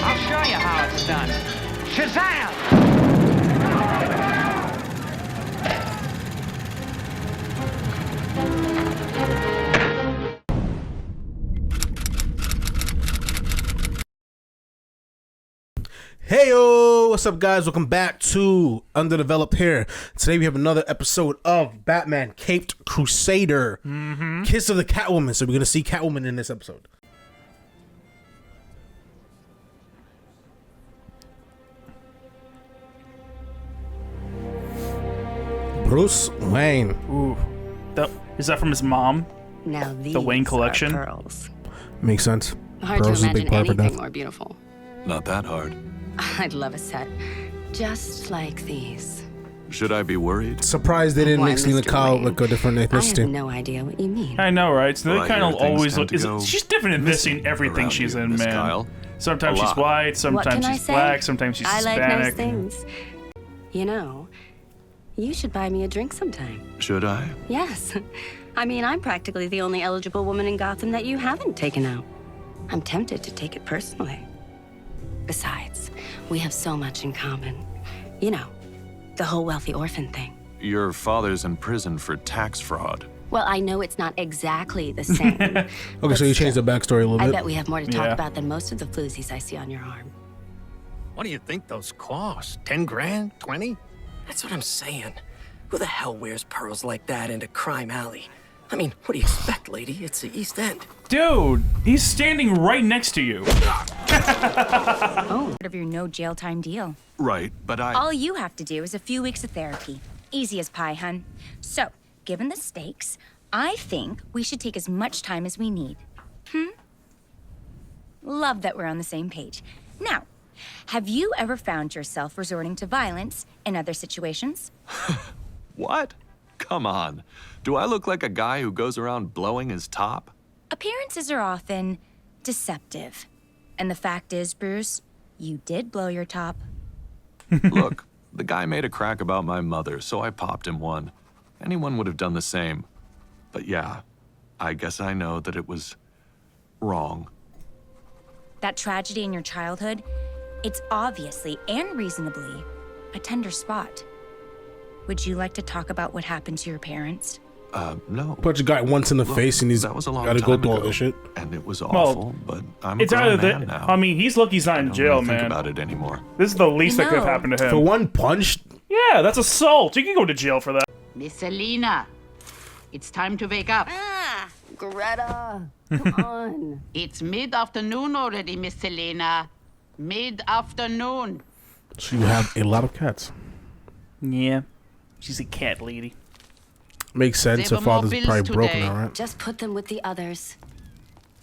I'll show you how it's done. Shazam! Heyo, what's up guys? Welcome back to Underdeveloped here. Today we have another episode of Batman Caped Crusader. Kiss of the Catwoman. So we're gonna see Catwoman in this episode. Bruce Wayne. Ooh, is that from his mom? Now these The Wayne collection? are pearls. Makes sense. Hard Pearls is to a big imagine part of anything that. more beautiful. Not that hard. I'd love a set just like these. Should I be worried? Surprised they didn't Why, make Selena Mr. Kyle Wayne? look a different I have ethnicity. no idea what you mean. I know, right? So Well, they I kind hear of things always tend look. to go She's different in this in everything around she's you, in, Miss man. Kyle. Sometimes A she's lot. white, What sometimes can I she's say? black, sometimes she's I like nice Hispanic. things. You know, you should buy me a drink sometime. Should I? Yes. I mean, I'm practically the only eligible woman in Gotham that you haven't taken out. I'm tempted to take it personally. Besides, we have so much in common. You know, the whole wealthy orphan thing. Your father's in prison for tax fraud. Well, I know it's not exactly the same. Okay, so you changed the backstory a little I bit. bet we have more to talk Yeah. about than most of the floozies I see on your arm. What do you think those cost? 10 grand? 20? That's what I'm saying. Who the hell wears pearls like that into Crime Alley? I mean, what do you expect, lady? It's the East End. Dude, he's standing right next to you. Oh, part of your no jail time deal. Right, but All you have to do is a few weeks of therapy. Easy as pie, hun. So, given the stakes, I think we should take as much time as we need. Love that we're on the same page. Now, have you ever found yourself resorting to violence in other situations? What? Come on. Do I look like a guy who goes around blowing his top? Appearances are often deceptive. And the fact is, Bruce, you did blow your top. Look, the guy made a crack about my mother, so I popped him one. Anyone would have done the same. But yeah, I guess I know that it was wrong. That tragedy in your childhood, it's obviously and reasonably a tender spot. Would you like to talk about what happened to your parents? No. Punch a guy once in the Look, face and he's that was a long gotta time go through all ago, this shit. and it was awful, but I'm a It's grown either man that. now. I mean, he's lucky he's not I in don't jail, really think man. about it anymore. This is the least that could have No. happened to For him. one punch, Yeah, that's assault. You can go to jail for that. Miss Selena, it's time to wake up. Ah, Greta, come on. It's mid-afternoon already, Miss Selena. Mid-afternoon. so you have a lot of cats. Yeah, she's a cat lady. Makes sense. There Her were more father's bills probably broken today. now, right? Just put them with the others.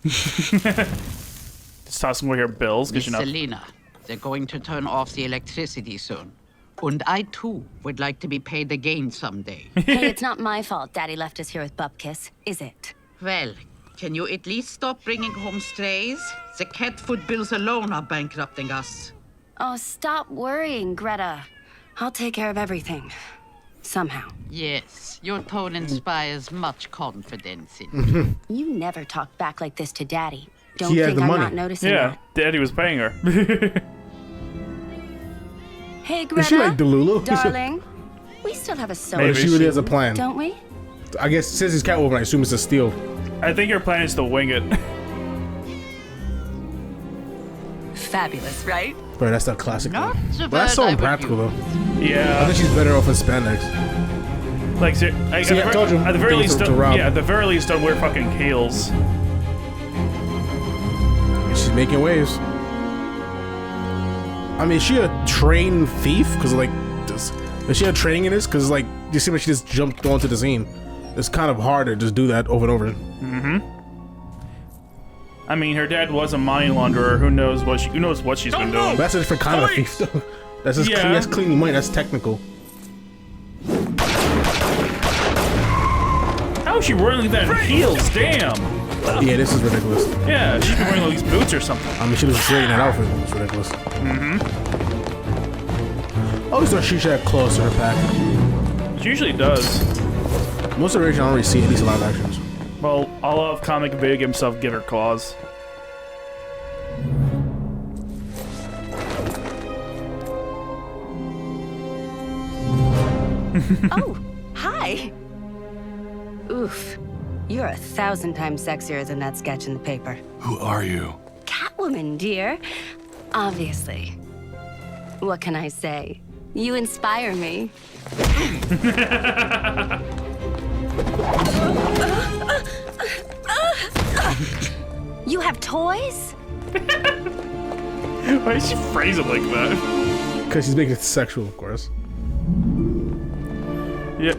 Just tossing away her bills because Miss you know. Selena, they're going to turn off the electricity soon. And I, too, would like to be paid again someday. Hey, it's not my fault Daddy left us here with Bupkiss, is it? Well, can you at least stop bringing home strays? The cat food bills alone are bankrupting us. Oh, stop worrying, Greta. I'll take care of everything. Somehow. Yes, your tone inspires much confidence in me. You never talk back like this to Daddy. Don't He has think the I'm money. not noticing Yeah, that. Daddy was paying her. Hey, Greta. Is she like Delulu? Darling, we still have a soda, Or Maybe. she really has a plan. don't we? I guess since it's Catwoman, I assume it's a steal. I think her plan is to wing it. Fabulous, right? But that's that classic Not one. the But that's so word I would impractical though. I Yeah, think she's better off in spandex. like See, I told you, at the very things least, to rob. yeah, at the very least, don't wear fucking heels. She's making waves. I mean, is she a trained thief? Cause like, is she a training in this? Cause like, you seem like she just jumped onto the scene. It's kind of hard to just do that over and over. I mean, her dad was a money launderer. Who knows what she's been doing? That's a different kind of a thief though. That's just Yeah. that's cleaning money. That's technical. How is she wearing that in heels? Damn. Yeah, this is ridiculous. Yeah, she's been wearing all these boots or something. I mean, she was great in that outfit. It was ridiculous. I always thought she should have clothes to her pack. She usually does. Most of the region I don't really see at least live actions. Well, all of comic and video game stuff give her claws. Oh, hi. Oof. You're 1,000 times sexier than that sketch in the paper. Who are you? Catwoman, dear. Obviously. What can I say? You inspire me. You have toys? Why did she phrase it like that? Because she's making it sexual, of course. Yeah,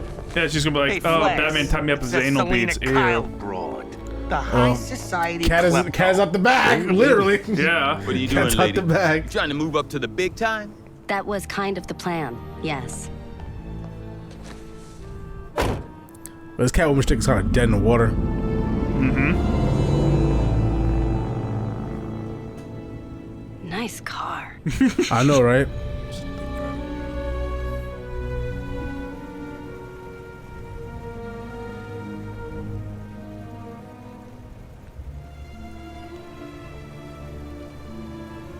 she's gonna be like, oh, Batman tied me up with anal beads. Ew. The high society. Cat is out the bag, literally. Yeah. What are you Cat's doing, out the lady? bag. Trying to move up to the big time? That was kind of the plan, yes. This Catwoman stick is kind of dead in the water. Nice car. I know, right?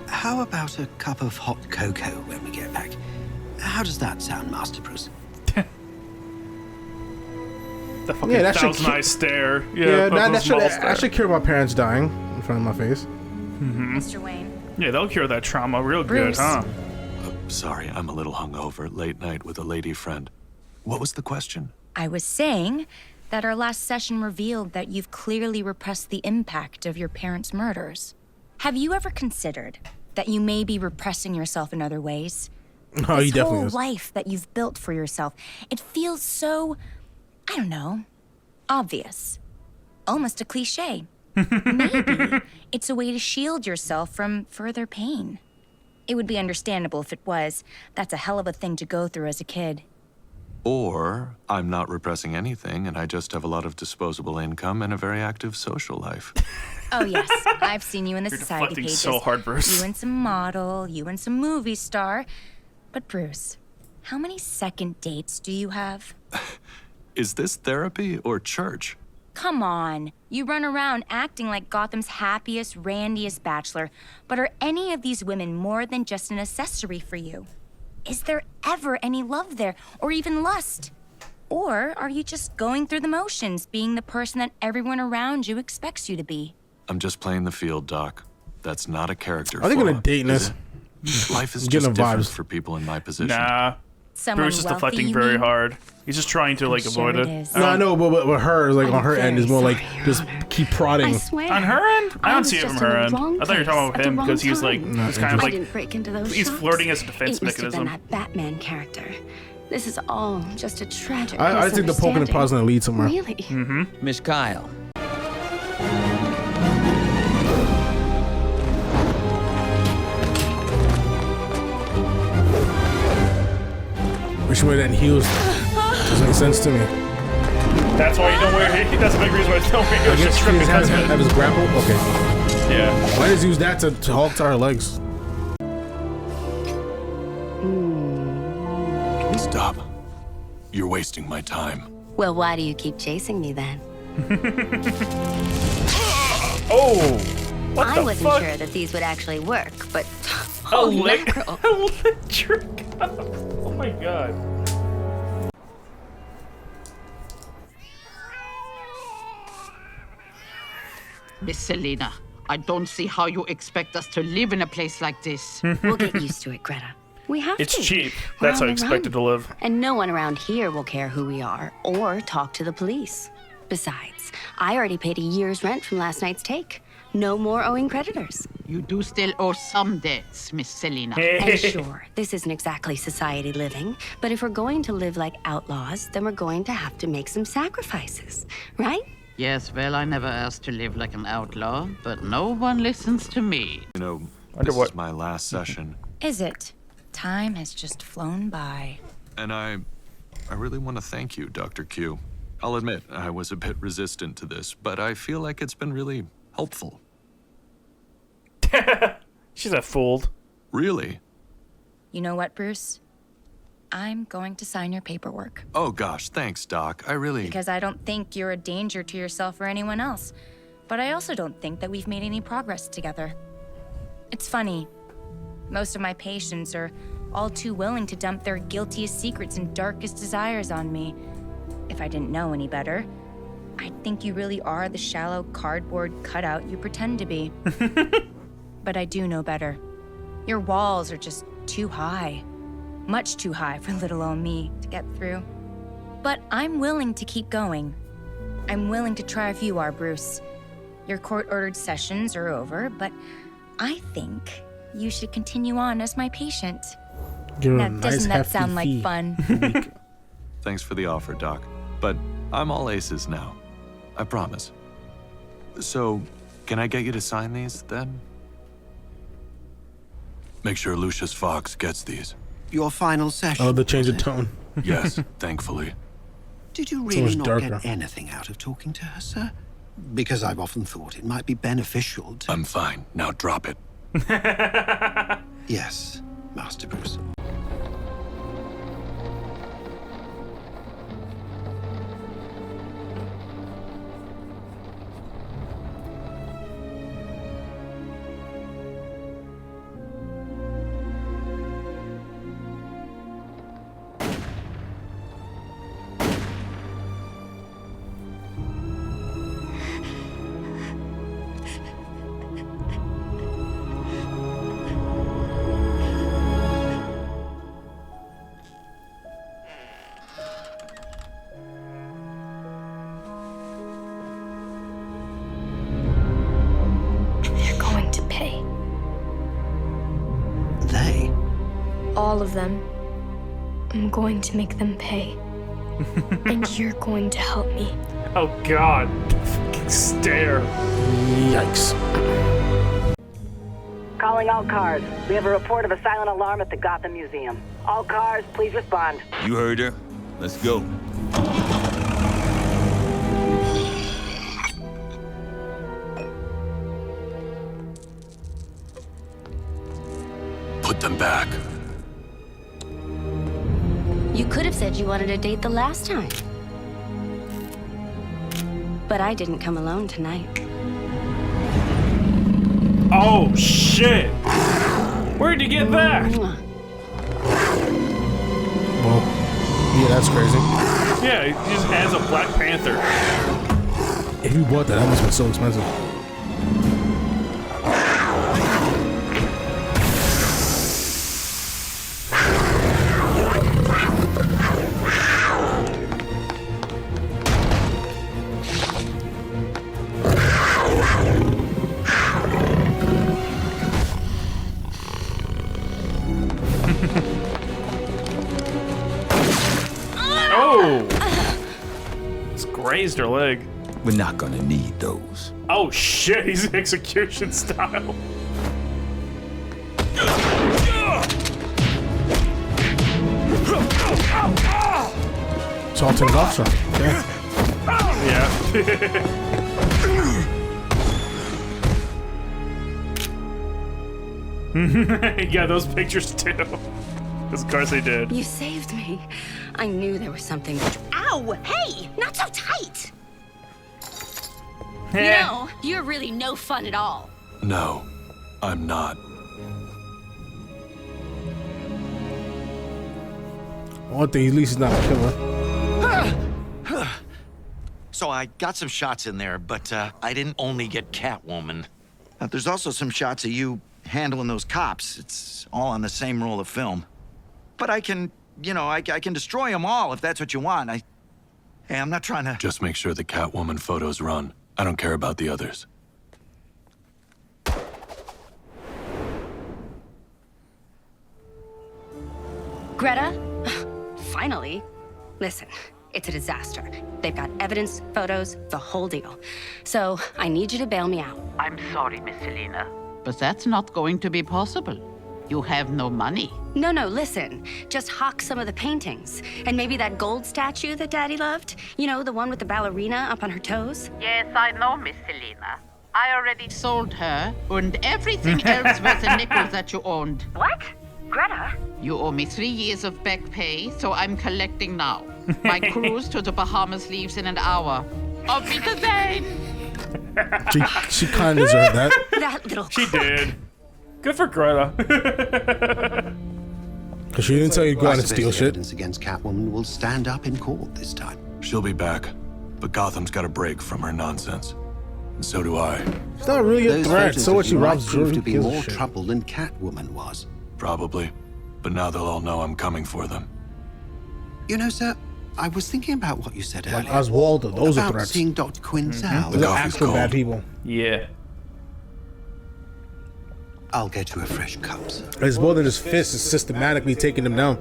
How about a cup of hot cocoa when we get back? How does that sound, Master Bruce? The fucking Yeah, that should thousand eye stare. Yeah, that those should small stare. actually cure my parents dying in front of my face. Mr. Wayne. Yeah, they'll cure that trauma real Bruce. good, huh? Sorry, I'm a little hungover. Late night with a lady friend. What was the question? I was saying that our last session revealed that you've clearly repressed the impact of your parents' murders. Have you ever considered that you may be repressing yourself in other ways? Oh, he This definitely whole is. life that you've built for yourself, it feels so, I don't know, obvious. Almost a cliche. Maybe it's a way to shield yourself from further pain. It would be understandable if it was. That's a hell of a thing to go through as a kid. Or I'm not repressing anything and I just have a lot of disposable income and a very active social life. Oh, yes. I've seen you in the You're society deflecting pages. so hard, Bruce. You and some model, you and some movie star. But Bruce, how many second dates do you have? Is this therapy or church? Come on. You run around acting like Gotham's happiest, randiest bachelor. But are any of these women more than just an accessory for you? Is there ever any love there, or even lust? Or are you just going through the motions, being the person that everyone around you expects you to be? I'm just playing the field, Doc. That's not a character Are they gonna flaw, date in is this? it? Life is Getting just different vibes. for people in my position. Nah. Someone Bruce is wealthy, deflecting you very mean? hard. He's just trying to, like, I'm avoid sure it. it is. No, I know, but with her, like I'm on her end, is very more like sorry, just keep prodding. I swear. On her end? I don't was see it from just in her the end. wrong I thought you were talking place about at the him because wrong he's like, time. he's kind of I like, didn't break into those he's shops. flirting as a defense It must have been mechanism. that Batman character. This is all just a tragic I think the poking and misunderstanding. pausing to lead somewhere. Really? Miss Kyle. Wish you wear that in heels. Doesn't make sense to me. That's why you don't wear. That's a big reason why I don't wear I heels. guess Just he strip has because of have it. his grapple. Okay. Yeah. Why does he use that to halt to her legs? Stop. You're wasting my time. Well, why do you keep chasing me then? Oh. What I the wasn't fuck? sure that these would actually work, but oh, mackerel. Electric. Oh my god. Miss Selena, I don't see how you expect us to live in a place like this. We'll get used to it, Greta. We have It's to. cheap. We're That's how on you the expect it run. to live. And no one around here will care who we are or talk to the police. Besides, I already paid a year's rent from last night's take. No more owing creditors. You do still owe some debts, Miss Selena. And sure, this isn't exactly society living, but if we're going to live like outlaws, then we're going to have to make some sacrifices, right? Yes, well, I never asked to live like an outlaw, but no one listens to me. You know, Wonder this what- is my last session, Is it? Time has just flown by. and I really want to thank you, Dr. Q. I'll admit I was a bit resistant to this, but I feel like it's been really helpful. She's that fooled. Really? You know what, Bruce? I'm going to sign your paperwork. Oh gosh, thanks, Doc. I really... Because I don't think you're a danger to yourself or anyone else. But I also don't think that we've made any progress together. It's funny. Most of my patients are all too willing to dump their guiltiest secrets and darkest desires on me. If I didn't know any better, I'd think you really are the shallow cardboard cutout you pretend to be. But I do know better. Your walls are just too high. Much too high for little old me to get through. But I'm willing to keep going. I'm willing to try if you are, Bruce. Your court-ordered sessions are over, but I think you should continue on as my patient. Now, doesn't that sound like fun? Thanks for the offer, Doc. But I'm all aces now. I promise. So, can I get you to sign these, then? Make sure Lucius Fox gets these. Your final session. Oh, the change of tone. Yes, thankfully. Did you really not get anything out of talking to her, sir? Because I've often thought it might be beneficial to... I'm fine. Now drop it. Yes, Master Bruce. All of them. I'm going to make them pay. And you're going to help me. Oh God. Fucking stare. Yikes. Calling all cars. We have a report of a silent alarm at the Gotham Museum. All cars, please respond. You heard her. Let's go. Put them back. You could have said you wanted a date the last time. But I didn't come alone tonight. Oh, shit! Where'd you get that? Well, yeah, that's crazy. Yeah, he just has a Black Panther. If you bought that, that must have been so expensive. Grazed her leg. We're not gonna need those. Oh shit, he's execution style. Assaulting his officer. Yeah. Yeah, those pictures too. Of course they did. You saved me. I knew there was something. Ow! Hey! Not so tight! You know, you're really no fun at all. No, I'm not. One thing, at least he's not a killer. So I got some shots in there, but I didn't only get Catwoman. There's also some shots of you handling those cops. It's all on the same roll of film. But I can, you know, I can destroy them all if that's what you want. Hey, I'm not trying to... Just make sure the Catwoman photos run. I don't care about the others. Greta? Finally. Listen, it's a disaster. They've got evidence, photos, the whole deal. So I need you to bail me out. I'm sorry, Miss Selena. But that's not going to be possible. You have no money. No, listen. Just hawk some of the paintings. And maybe that gold statue that Daddy loved? You know, the one with the ballerina up on her toes? Yes, I know, Miss Selena. I already sold her and everything else worth a nickel that you owned. What? Greta? You owe me 3 years of back pay, so I'm collecting now. My cruise to the Bahamas leaves in an hour. Auf Wiedersehen! She kind of deserved that. That little She did. Good for Greta. Because she didn't tell you to go out and steal shit. Evidence against Catwoman will stand up in court this time. She'll be back, but Gotham's got a break from her nonsense. And so do I. It's not really a Those threat. photos So what of she you robs might prove jewelry. to be Gives a more shit. trouble than Catwoman was. Probably. But now they'll all know I'm coming for them. You know, sir, I was thinking about what you said Like earlier. Oswaldo, those are about threats. seeing Dr. Quinzel. Those are actual bad people. Yeah. I'll get you a fresh cup, sir. It's more than his fist. It's systematically taking them down.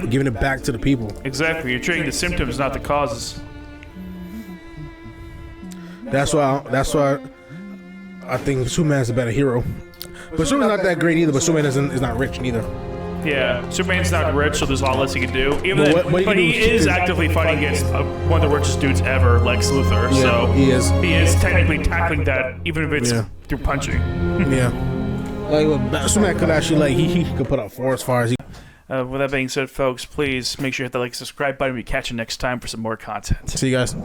Giving it back to the people. Exactly. You're treating the symptoms, not the causes. That's why I think Superman's a better hero. But Superman's not that great either, but Superman is not rich neither. Yeah, Superman's not rich, so there's a lot less he can do. Even But then, what but he is actively fighting against one of the richest dudes ever, Lex Luthor. Yeah, so he is. He is technically tackling that, even if it's Yeah. through punching. Yeah. Like, Superman could actually, like, he could put out 4 as far as he... With that being said, folks, please make sure you hit the like, subscribe button. We catch you next time for some more content. See you guys.